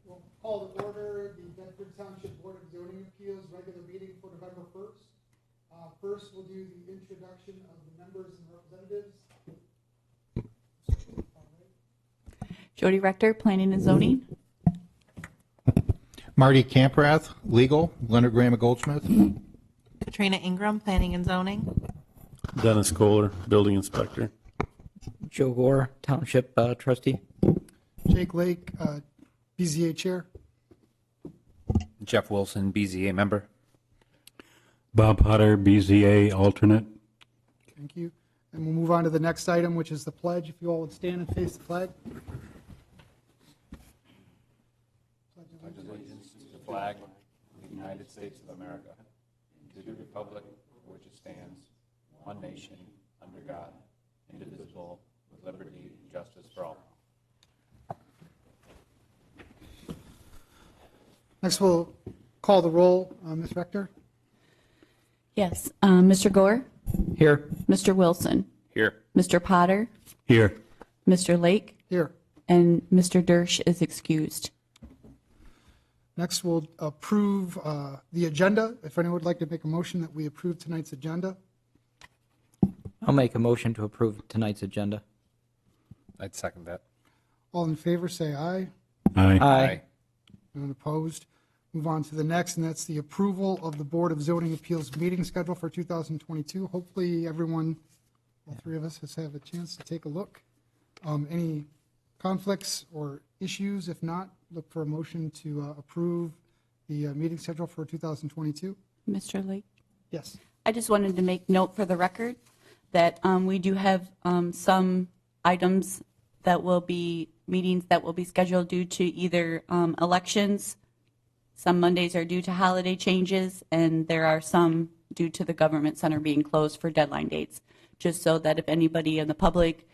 We'll call to order the Bedford Township Board of Zoning Appeals regular meeting for November 1st. First, we'll do the introduction of the members and representatives. Jody Rector, Planning and Zoning. Marty Camprath, Legal. Leonard Graham of Goldsmith. Katrina Ingram, Planning and Zoning. Dennis Kohler, Building Inspector. Joe Gore, Township Trustee. Jake Lake, BZA Chair. Jeff Wilson, BZA member. Bob Potter, BZA alternate. Thank you. And we'll move on to the next item, which is the pledge. If you all would stand and face the flag. Pledge allegiance to the flag of the United States of America, and to the republic for which it stands, one nation, under God, indivisible, with liberty and justice for all. Next, we'll call the roll. Ms. Rector? Yes. Mr. Gore, Here. Mr. Wilson, Here. Mr. Potter, Here. Mr. Lake, Here. and Mr. Dersch is excused. Next, we'll approve the agenda. If anyone would like to make a motion that we approve tonight's agenda. I'll make a motion to approve tonight's agenda. I'd second that. All in favor, say aye. Aye. Aye. None opposed. Move on to the next, and that's the approval of the Board of Zoning Appeals meeting schedule for 2022. Hopefully, everyone, all three of us, has had a chance to take a look. Any conflicts or issues? If not, look for a motion to approve the meeting schedule for 2022. Mr. Lake? Yes. I just wanted to make note for the record that we do have some items that will be, meetings that will be scheduled due to either elections. Some Mondays are due to holiday changes, and there are some due to the government center being closed for deadline dates, just so that if anybody in the public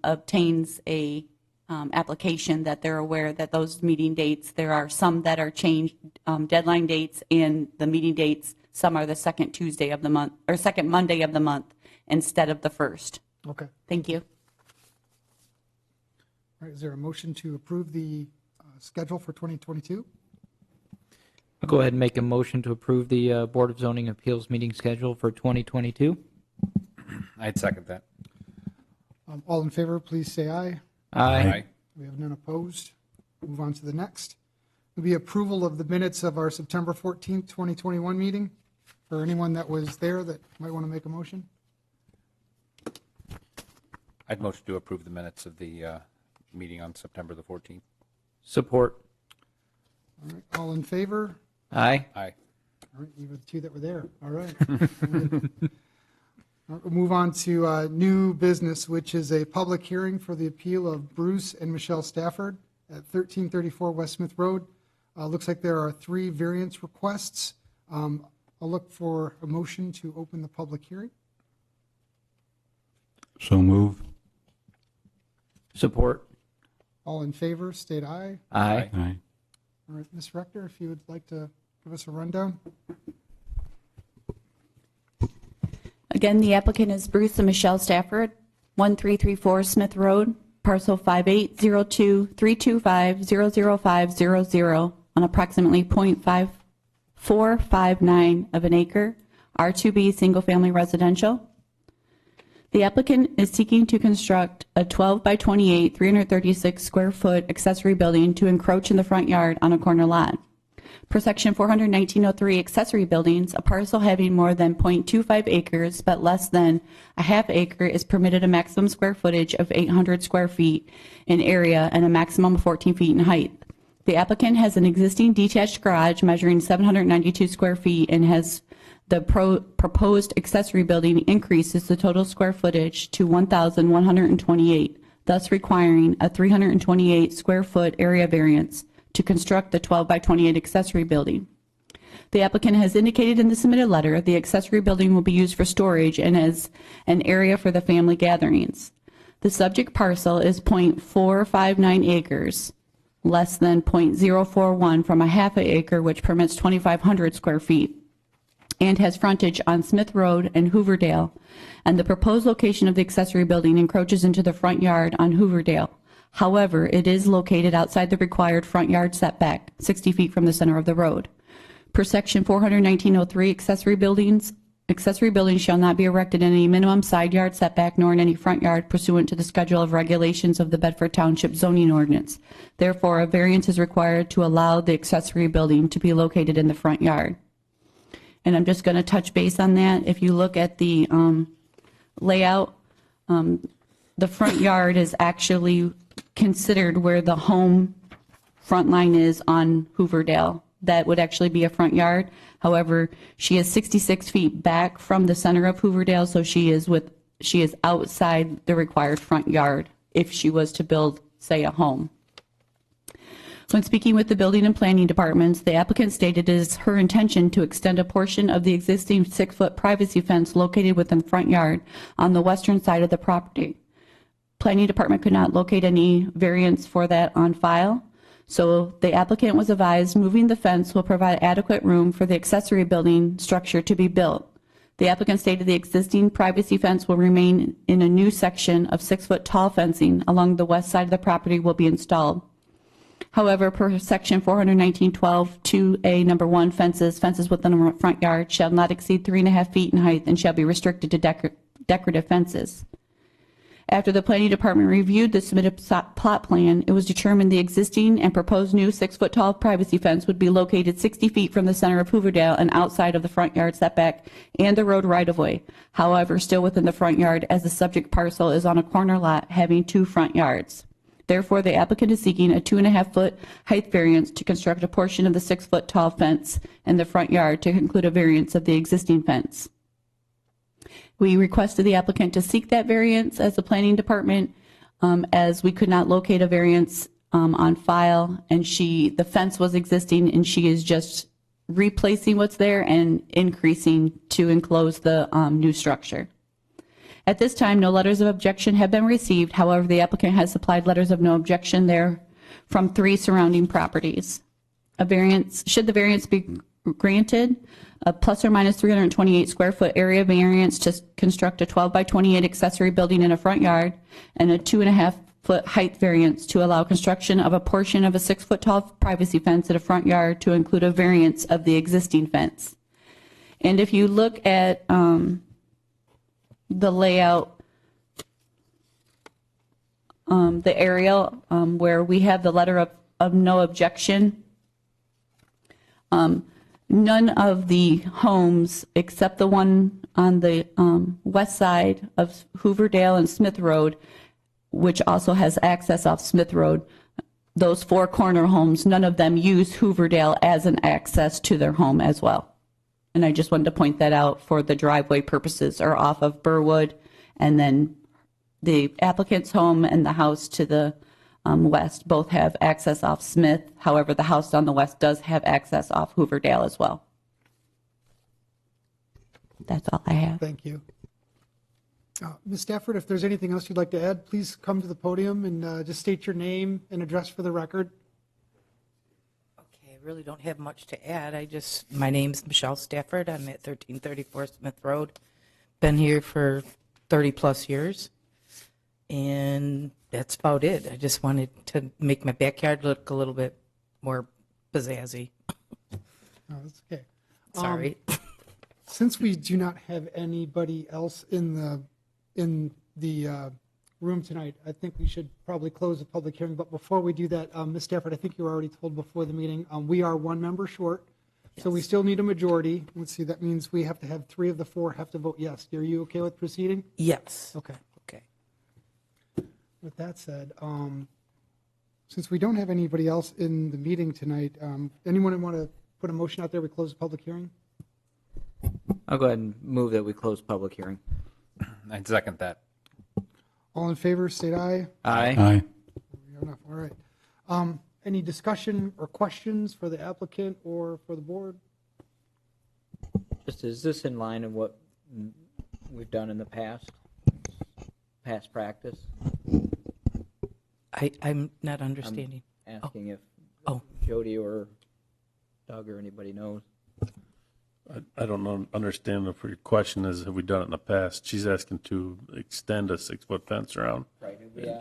obtains a application, that they're aware that those meeting dates, there are some that are changed, deadline dates and the meeting dates, some are the second Tuesday of the month, or second Monday of the month instead of the first. Okay. Thank you. All right. Is there a motion to approve the schedule for 2022? I'll go ahead and make a motion to approve the Board of Zoning Appeals meeting schedule for 2022. I'd second that. All in favor, please say aye. Aye. We have none opposed. Move on to the next. Will be approval of the minutes of our September 14th, 2021 meeting. For anyone that was there that might want to make a motion. I'd motion to approve the minutes of the meeting on September the 14th. Support. All right. All in favor? Aye. Aye. All right. You were the two that were there. All right. All right, we'll move on to new business, which is a public hearing for the appeal of Bruce and Michelle Stafford at 1334 West Smith Road. Looks like there are 3 variance requests. I'll look for a motion to open the public hearing. So move. Support. All in favor, state aye. Aye. Aye. All right, Ms. Rector, if you would like to give us a rundown. Again, the applicant is Bruce and Michelle Stafford, 1334 Smith Road, parcel 5802-325-00500 on approximately .5459 of an acre, R2B single-family residential. The applicant is seeking to construct a 12 by 28, 336 square foot accessory building to encroach in the front yard on a corner lot. Per section 419.03 accessory buildings, a parcel having more than 0.25 acres but less than a half acre is permitted a maximum square footage of 800 square feet in area and a maximum of 14 feet in height. The applicant has an existing detached garage measuring 792 square feet and has the proposed accessory building increases the total square footage to 1,128, thus requiring a 328 square foot area variance to construct the 12 by 28 accessory building. The applicant has indicated in the submitted letter the accessory building will be used for storage and as an area for the family gatherings. The subject parcel is .459 acres, less than .041 from a half an acre, which permits 2,500 square feet. and has frontage on Smith Road and Hooverdale, and the proposed location of the accessory building encroaches into the front yard on Hooverdale. However, it is located outside the required front yard setback, 60 feet from the center of the road. Per section 41903, accessory buildings shall not be erected in any minimum side yard setback nor in any front yard pursuant to the schedule of regulations of the Bedford Township zoning ordinance. Therefore, a variance is required to allow the accessory building to be located in the front yard. And I'm just going to touch base on that. If you look at the layout, the front yard is actually considered where the home front line is on Hooverdale. That would actually be a front yard. However, she is 66 feet back from the center of Hooverdale, so she is outside the required front yard if she was to build, say, a home. When speaking with the building and planning departments, the applicant stated it is her intention to extend a portion of the existing 6-foot privacy fence located within the front yard on the western side of the property. Planning department could not locate any variance for that on file, so the applicant was advised moving the fence will provide adequate room for the accessory building structure to be built. The applicant stated the existing privacy fence will remain in a new section of 6-foot tall fencing along the west side of the property will be installed. However, per section 41912, 2A, number 1, fences within a front yard shall not exceed 3.5 feet in height and shall be restricted to decorative fences. After the planning department reviewed the submitted plot plan, it was determined the existing and proposed new 6-foot tall privacy fence would be located 60 feet from the center of Hooverdale and outside of the front yard setback and the road right-of-way. However, still within the front yard as the subject parcel is on a corner lot having 2 front yards. Therefore, the applicant is seeking a 2.5-foot height variance to construct a portion of the 6-foot tall fence in the front yard to include a variance of the existing fence. We requested the applicant to seek that variance as the planning department, as we could not locate a variance on file, and the fence was existing, and she is just replacing what's there and increasing to enclose the new structure. At this time, no letters of objection have been received. However, the applicant has supplied letters of no objection there from 3 surrounding properties. Should the variance be granted, a plus or minus 328 square foot area variance to construct a 12 by 28 accessory building in a front yard, and a 2.5-foot height variance to allow construction of a portion of a 6-foot tall privacy fence in a front yard to include a variance of the existing fence. And if you look at the layout, the aerial where we have the letter of no objection, none of the homes except the one on the west side of Hooverdale and Smith Road, which also has access off Smith Road, those 4 corner homes, none of them use Hooverdale as an access to their home as well. And I just wanted to point that out for the driveway purposes, or off of Burwood, and then the applicant's home and the house to the west both have access off Smith. However, the house on the west does have access off Hooverdale as well. That's all I have. Thank you. Ms. Stafford, if there's anything else you'd like to add, please come to the podium and just state your name and address for the record. Okay, I really don't have much to add. My name's Michelle Stafford. I'm at 1334 Smith Road. Been here for 30 plus years. And that's about it. I just wanted to make my backyard look a little bit more pizzazzy. Oh, that's okay. Sorry. Since we do not have anybody else in the room tonight, I think we should probably close the public hearing. But before we do that, Ms. Stafford, I think you were already told before the meeting, we are 1 member short. So we still need a majority. Let's see, that means we have to have 3 of the 4 have to vote yes. Are you okay with proceeding? Yes. Okay. Okay. With that said, since we don't have anybody else in the meeting tonight, anyone want to put a motion out there? We close the public hearing? I'll go ahead and move that we close public hearing. I'd second that. All in favor, state aye. Aye. Aye. Enough. All right. Any discussion or questions for the applicant or for the board? Just, is this in line of what we've done in the past practice? I'm not understanding. Asking if Oh. Jody or Doug or anybody knows. I don't know, understand if your question is, have we done it in the past? She's asking to extend a 6-foot fence around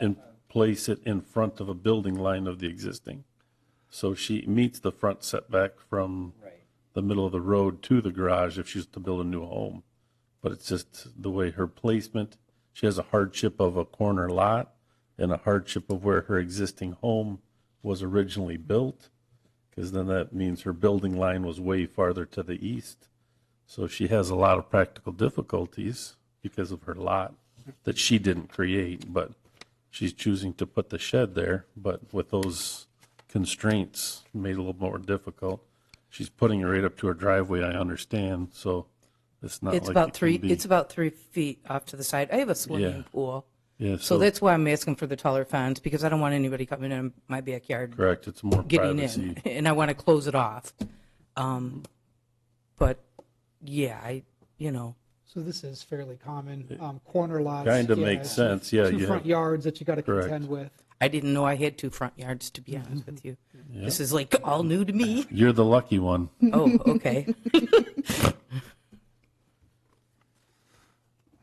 and place it in front of a building line of the existing. So she meets the front setback from the middle of the road to the garage if she's to build a new home. But it's just the way her placement, she has a hardship of a corner lot and a hardship of where her existing home was originally built, because then that means her building line was way farther to the east. So she has a lot of practical difficulties because of her lot that she didn't create, but she's choosing to put the shed there, but with those constraints made it a little more difficult. She's putting it right up to her driveway, I understand, so it's not It's like about it can three, be- it's about 3 feet off to the side. I have a swimming Yeah. pool. Yeah, So that's why I'm asking for the taller fence, because I don't want anybody coming in my backyard correct, it's more getting privacy. in, and I want to close it off. But, yeah, So this is fairly common, corner lots. Kinda yeah, makes sense, yeah, Two you front have- yards that you got to Correct. contend with. I didn't know I had 2 front yards, to be honest with you. This is like all new to me. You're the lucky one. Oh, okay.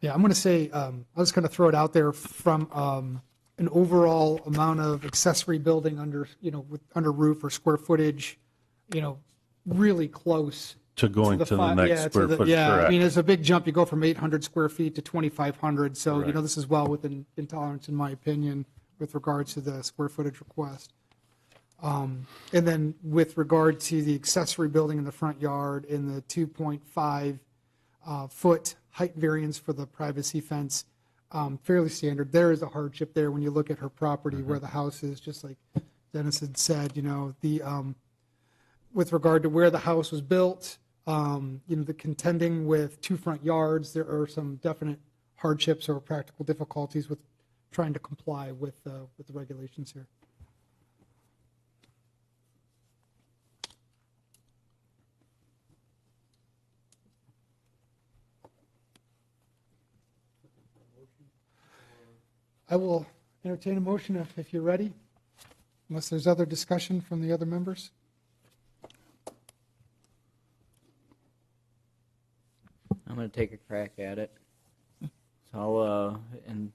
Yeah, I'm going to say, I was going to throw it out there from an overall amount of accessory building under, under roof or square footage, really close. To going to the fi- next yeah, to square the- foot, Yeah, I correct. mean, it's a big jump. You go from 800 square feet to 2,500. So, Correct. this is well within tolerance, in my opinion, with regards to the square footage request. And then with regard to the accessory building in the front yard and the 2.5 foot height variance for the privacy fence, fairly standard. There is a hardship there when you look at her property where the house is, just like Dennis had said, with regard to where the house was built, the contending with 2 front yards, there are some definite hardships or practical difficulties with trying to comply with the regulations here. I will entertain a motion if you're ready, unless there's other discussion from the other members. I'm going to take a crack at it. So, and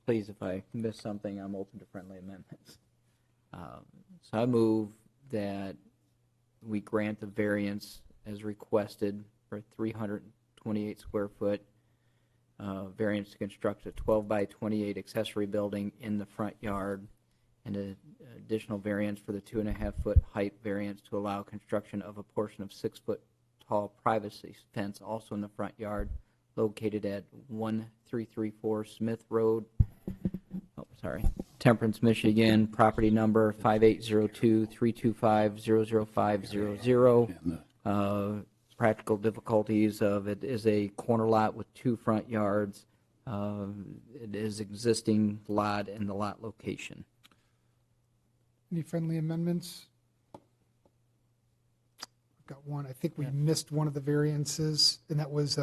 please, if I miss something, I'm open to friendly amendments. So I move that we grant the variance as requested for 328 square foot variance to construct a 12 by 28 accessory building in the front yard, and an additional variance for the 2.5 foot height variance to allow construction of a portion of 6 foot tall privacy fence also in the front yard located at 1334 Smith Road, Temperance, Michigan, property number 5802-325-00500. Practical difficulties of it is a corner lot with 2 front yards. It is existing lot and the lot location. Any friendly amendments? I've got one. I think we missed one of the variances, and that was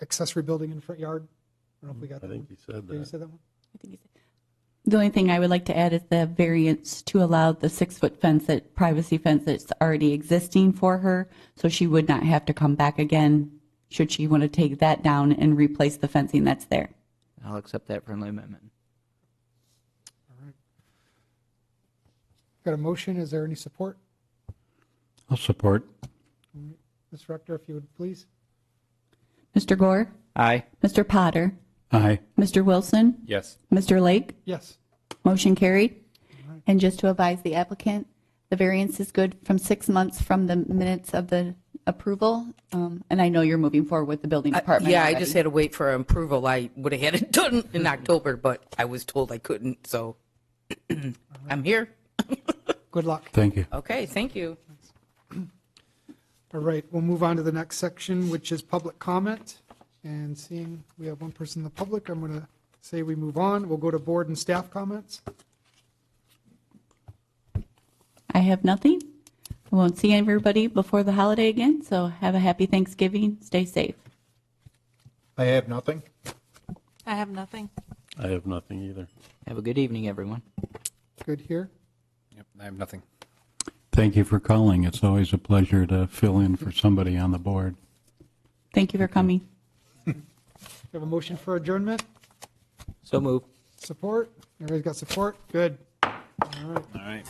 accessory building in the front yard. I don't know if we got I that think one. you said Did you that. say that one? The only thing I would like to add is the variance to allow the 6-foot fence, that privacy fence that's already existing for her, so she would not have to come back again should she want to take that down and replace the fencing that's there. I'll accept that friendly amendment. All right. Got a motion. Is there any support? I'll support. Ms. Rector, if you would please. Mr. Gore? Aye. Mr. Potter? Aye. Mr. Wilson? Yes. Mr. Lake? Yes. Motion carried. And just to advise the applicant, the variance is good from 6 months from the minutes of the approval. And I know you're moving forward with the building department Yeah, I already. just had to wait for approval. I would have had it done in October, but I was told I couldn't, so I'm here. Good luck. Thank you. Okay, thank you. All right, we'll move on to the next section, which is public comment. And seeing we have one person in the public, I'm going to say we move on. We'll go to board and staff comments. I have nothing. I won't see everybody before the holiday again, so have a happy Thanksgiving. Stay safe. I have nothing. I have nothing. I have nothing either. Have a good evening, everyone. Good here. Yep, I have nothing. Thank you for calling. It's always a pleasure to fill in for somebody on the board. Thank you for coming. We have a motion for adjournment? So move. Support? Everybody's got support? Good. All right.